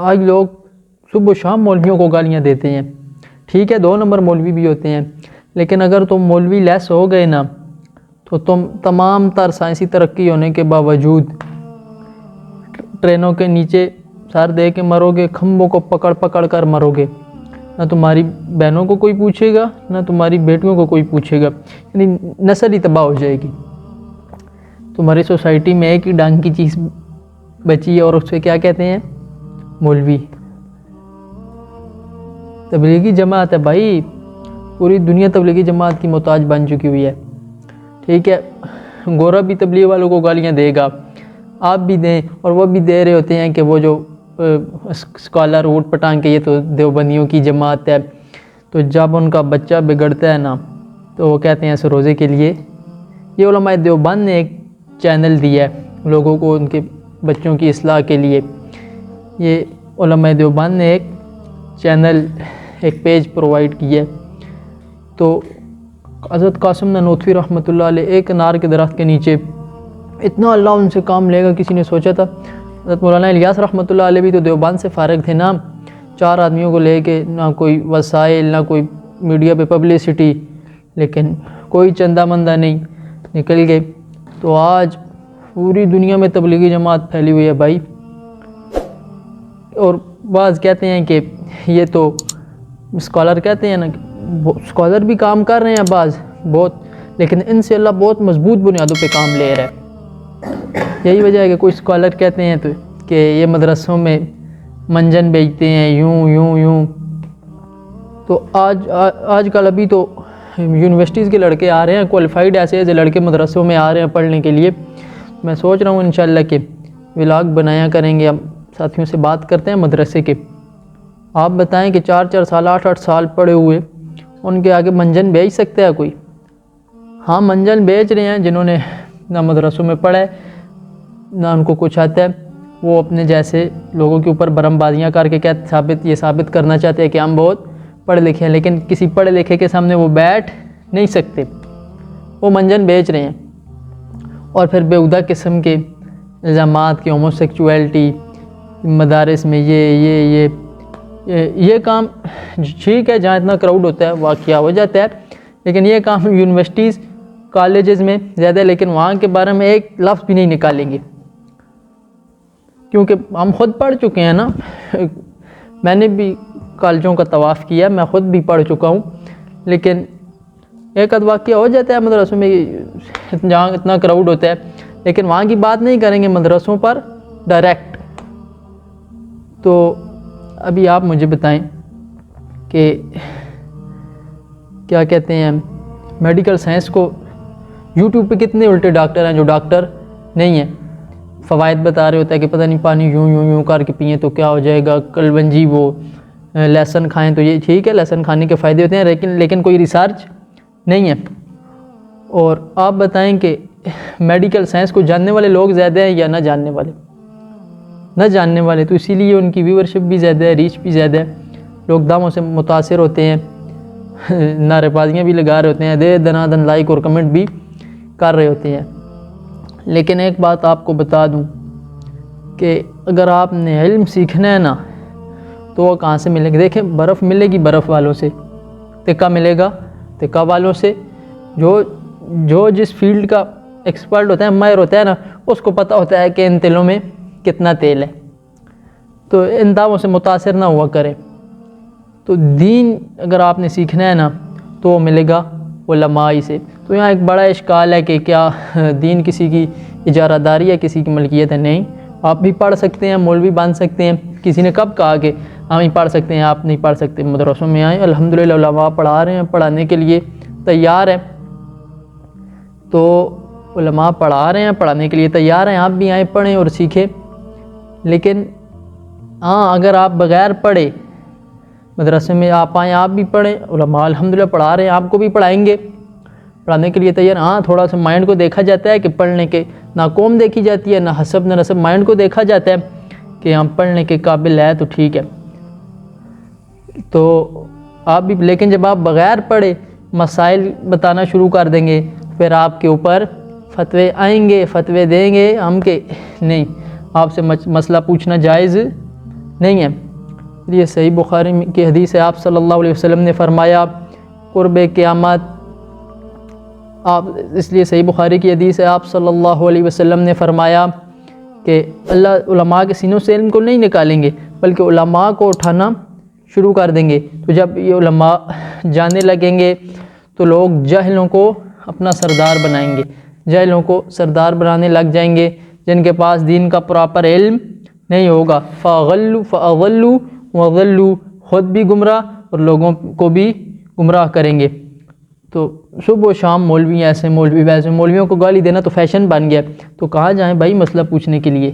آج لوگ صبح و شام مولویوں کو گالیاں دیتے ہیں، ٹھیک ہے 2 نمبر مولوی بھی ہوتے ہیں، لیکن اگر تم مولوی لیس ہو گئے نا تو تم تمام تر سائنسی ترقی ہونے کے باوجود ٹرینوں کے نیچے سر دے کے مرو گے، کھمبوں کو پکڑ پکڑ کر مرو گے، نہ تمہاری بہنوں کو کوئی پوچھے گا نہ تمہاری بیٹیوں کو کوئی پوچھے گا، یعنی نسل ہی تباہ ہو جائے گی۔ تمہاری سوسائٹی میں ایک ہی ڈانگ کی چیز بچی ہے اور اس پہ کیا کہتے ہیں؟ مولوی۔ تبلیغی جماعت ہے بھائی، پوری دنیا تبلیغی جماعت کی محتاج بن چکی ہوئی ہے، ٹھیک ہے۔ گورا بھی تبلیغ والوں کو گالیاں دے گا، آپ بھی دیں، اور وہ بھی دے رہے ہوتے ہیں کہ وہ جو اسکالر اوٹ پٹانگ کے یہ تو دیوبندیوں کی جماعت ہے، تو جب ان کا بچہ بگڑتا ہے نا تو وہ کہتے ہیں اس روزے کے لیے۔ یہ علماء دیوبند نے ایک چینل دیا ہے لوگوں کو ان کے بچوں کی اصلاح کے لیے، یہ علماء دیوبند نے ایک چینل ایک پیج پرووائڈ کیا ہے۔ تو حضرت قاسم نانوتوی رحمۃ اللہ علیہ ایک انار کے درخت کے نیچے اتنا اللہ ان سے کام لے گا کسی نے سوچا تھا؟ حضرت مولانا الیاس رحمۃ اللہ علیہ بھی تو دیوبند سے فارغ تھے نا، 4 آدمیوں کو لے کے، نہ کوئی وسائل نہ کوئی میڈیا پہ پبلسٹی، لیکن کوئی چندہ مندہ نہیں، نکل گئے۔ تو آج پوری دنیا میں تبلیغی جماعت پھیلی ہوئی ہے بھائی، اور بعض کہتے ہیں کہ یہ تو اسکالر کہتے ہیں نا، اسکالر بھی کام کر رہے ہیں بعض بہت، لیکن ان سے اللہ بہت مضبوط بنیادوں پہ کام لے رہا ہے۔ یہی وجہ ہے کہ کوئی اسکالر کہتے ہیں تو کہ یہ مدرسوں میں منجن بیچتے ہیں یوں۔ تو آج کل ابھی تو یونیورسٹیز کے لڑکے آ رہے ہیں، کوالیفائڈ ایسے لڑکے مدرسوں میں آ رہے ہیں پڑھنے کے لیے۔ میں سوچ رہا ہوں انشاءاللہ کہ ولاگ بنایا کریں گے، ہم ساتھیوں سے بات کرتے ہیں مدرسے کے۔ آپ بتائیں کہ 4 سال 8 سال پڑھے ہوئے ان کے آگے منجن بیچ سکتا ہے کوئی؟ ہاں منجن بیچ رہے ہیں جنہوں نے نہ مدرسوں میں پڑھا ہے نہ ان کو کچھ آتا ہے، وہ اپنے جیسے لوگوں کے اوپر برم بازیاں کر کے یہ ثابت کرنا چاہتے ہیں کہ ہم بہت پڑھے لکھے ہیں، لیکن کسی پڑھے لکھے کے سامنے وہ بیٹھ نہیں سکتے، وہ منجن بیچ رہے ہیں۔ اور پھر بیہودہ قسم کے الزامات کہ ہومو سیکچویلٹی مدارس میں یہ کام ٹھیک ہے، جہاں اتنا کراؤڈ ہوتا ہے واقعہ ہو جاتا ہے، لیکن یہ کام یونیورسٹیز کالجز میں زیادہ ہے، لیکن وہاں کے بارے میں ایک لفظ بھی نہیں نکالیں گے، کیونکہ ہم خود پڑھ چکے ہیں نا۔ میں نے بھی کالجوں کا طواف کیا، میں خود بھی پڑھ چکا ہوں، لیکن ایک آدھ واقعہ ہو جاتا ہے مدرسوں میں جہاں اتنا کراؤڈ ہوتا ہے، لیکن وہاں کی بات نہیں کریں گے مدرسوں پر ڈائریکٹ۔ تو ابھی آپ مجھے بتائیں کہ کیا کہتے ہیں، میڈیکل سائنس کو یوٹیوب پہ کتنے الٹے ڈاکٹر ہیں جو ڈاکٹر نہیں ہیں، فوائد بتا رہے ہوتا ہے کہ پتہ نہیں پانی یوں کر کے پئیں تو کیا ہو جائے گا، کلونجی وہ لہسن کھائیں تو یہ ٹھیک ہے، لہسن کھانے کے فائدے ہوتے ہیں، لیکن کوئی ریسرچ نہیں ہے۔ اور آپ بتائیں کہ میڈیکل سائنس کو جاننے والے لوگ زیادہ ہیں یا نہ جاننے والے؟ نہ جاننے والے، تو اسی لیے ان کی ویورشپ بھی زیادہ ہے، ریچ بھی زیادہ ہے، لوگ داموں سے متاثر ہوتے ہیں، نعرے بازیاں بھی لگا رہے ہوتے ہیں، دنا دن لائک اور کمنٹ بھی کر رہے ہوتے ہیں۔ لیکن ایک بات آپ کو بتا دوں کہ اگر آپ نے علم سیکھنا ہے نا تو وہ کہاں سے ملے گا؟ دیکھیں برف ملے گی برف والوں سے، تکہ ملے گا تکہ والوں سے، جو جس فیلڈ کا ایکسپرٹ ہوتا ہے، ماہر ہوتا ہے نا، اس کو پتہ ہوتا ہے کہ ان تیلوں میں کتنا تیل ہے، تو ان دعووں سے متاثر نہ ہوا کریں۔ تو دین اگر آپ نے سیکھنا ہے نا تو وہ ملے گا علماء سے۔ تو یہاں ایک بڑا اشکال ہے کہ کیا دین کسی کی اجارہ داری ہے، کسی کی ملکیت ہے؟ نہیں، آپ بھی پڑھ سکتے ہیں، مولوی بن سکتے ہیں۔ کسی نے کب کہا کہ ہم ہی پڑھ سکتے ہیں آپ نہیں پڑھ سکتے؟ مدرسوں میں آئیں، الحمدللہ علماء پڑھا رہے ہیں، پڑھانے کے لیے تیار ہیں، تو علماء پڑھا رہے ہیں، پڑھانے کے لیے تیار ہیں، آپ بھی آئیں پڑھیں اور سیکھیں۔ لیکن ہاں اگر آپ بغیر پڑھے مدرسے میں آپ آئیں، آپ بھی پڑھیں، علماء الحمدللہ پڑھا رہے ہیں، آپ کو بھی پڑھائیں گے، پڑھانے کے لیے تیار۔ ہاں تھوڑا سا مائنڈ کو دیکھا جاتا ہے کہ پڑھنے کے نہ قوم دیکھی جاتی ہے، نہ حسب نہ نسب، مائنڈ کو دیکھا جاتا ہے کہ ہم پڑھنے کے قابل ہے تو ٹھیک ہے۔ تو آپ بھی، لیکن جب آپ بغیر پڑھے مسائل بتانا شروع کر دیں گے، پھر آپ کے اوپر فتوے آئیں گے، فتوے دیں گے ہم کہ نہیں، آپ سے مسئلہ پوچھنا جائز نہیں ہے۔ یہ صحیح بخاری کی حدیث ہے، آپ صلی اللہ علیہ وسلم نے فرمایا قرب قیامت، آپ اس لیے صحیح بخاری کی حدیث ہے، آپ صلی اللہ علیہ وسلم نے فرمایا کہ اللہ علماء کے سینوں سے علم کو نہیں نکالیں گے بلکہ علماء کو اٹھانا شروع کر دیں گے۔ تو جب یہ علماء جانے لگیں گے تو لوگ جاہلوں کو اپنا سردار بنائیں گے، جاہلوں کو سردار بنانے لگ جائیں گے جن کے پاس دین کا پراپر علم نہیں ہوگا۔ فَأَضَلُّوا وَضَلُّوا، خود بھی گمراہ اور لوگوں کو بھی گمراہ کریں گے۔ تو صبح و شام مولوی ایسے مولوی ویسے، مولویوں کو گالی دینا تو فیشن بن گیا، تو کہاں جائیں بھائی مسئلہ پوچھنے کے لیے۔